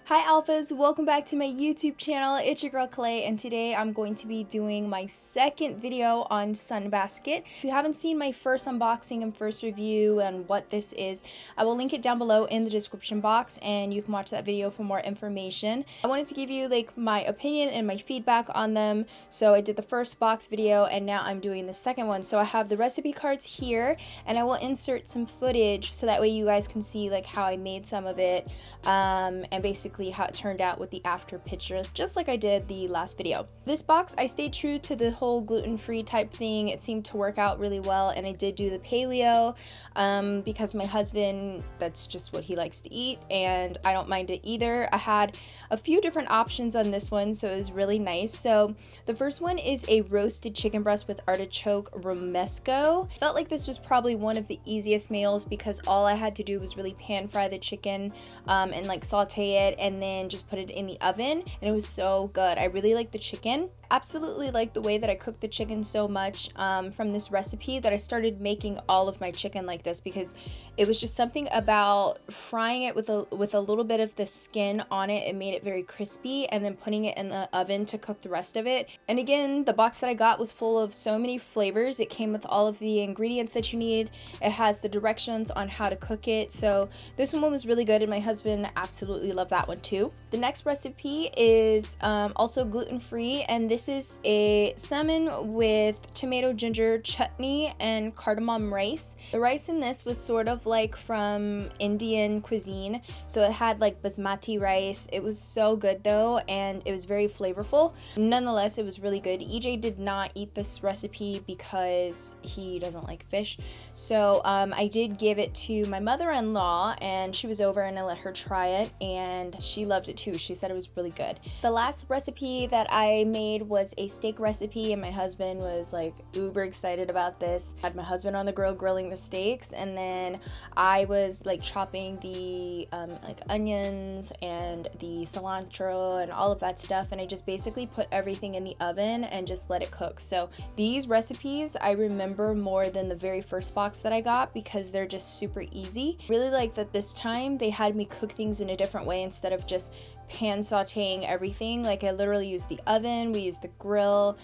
Hi Alphas, welcome back to my YouTube channel. It's your girl Kalei, and today I'm going to be doing my second video on Sunbasket. If you haven't seen my first unboxing and first review and what this is, I will link it down below in the description box and you can watch that video for more information. I wanted to give you like my opinion and my feedback on them. So I did the first box video and now I'm doing the second one. So I have the recipe cards here and I will insert some footage so that way you guys can see like how I made some of it and basically how it turned out with the after picture, just like I did the last video. This box, I stayed true to the whole gluten-free type thing. It seemed to work out really well, and I did do the paleo because my husband, that's just what he likes to eat, and I don't mind it either. I had a few different options on this one, so it was really nice. So the first one is a roasted chicken breast with artichoke romesco. Felt like this was probably one of the easiest meals because all I had to do was really pan fry the chicken and like saute it and then just put it in the oven, and it was so good. I really like the chicken. Absolutely like the way that I cooked the chicken so much from this recipe that I started making all of my chicken like this because it was just something about frying it with a little bit of the skin on it. It made it very crispy, and then putting it in the oven to cook the rest of it. And again, the box that I got was full of so many flavors. It came with all of the ingredients that you need. It has the directions on how to cook it. So this one was really good, and my husband absolutely loved that one too. The next recipe is also gluten-free, and this is a salmon with tomato ginger chutney and cardamom rice. The rice in this was sort of like from Indian cuisine, so it had like basmati rice. It was so good though, and it was very flavorful. Nonetheless, it was really good. EJ did not eat this recipe because he doesn't like fish, so I did give it to my mother-in-law, and she was over and I let her try it, and she loved it too. She said it was really good. The last recipe that I made was a steak recipe, and my husband was like uber excited about this. I had my husband on the grill grilling the steaks, and then I was like chopping the like onions and the cilantro and all of that stuff, and I just basically put everything in the oven and just let it cook. So these recipes I remember more than the very first box that I got because they're just super easy. Really like that this time they had me cook things in a different way instead of just pan sauteing everything. Like I literally used the oven, we used the grill,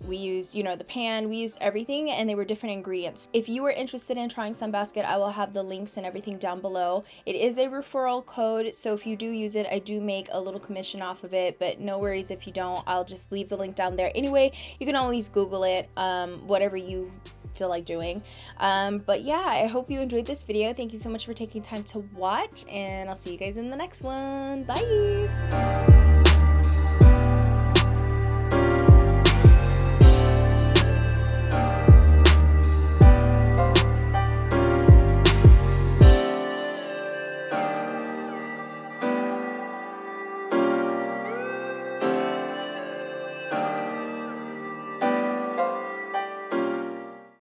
we used, you know, the pan, we used everything, and they were different ingredients. If you are interested in trying Sunbasket, I will have the links and everything down below. It is a referral code, so if you do use it, I do make a little commission off of it, but no worries if you don't. I'll just leave the link down there. Anyway, you can always Google it, whatever you feel like doing. But yeah, I hope you enjoyed this video. Thank you so much for taking time to watch, and I'll see you guys in the next one. Bye!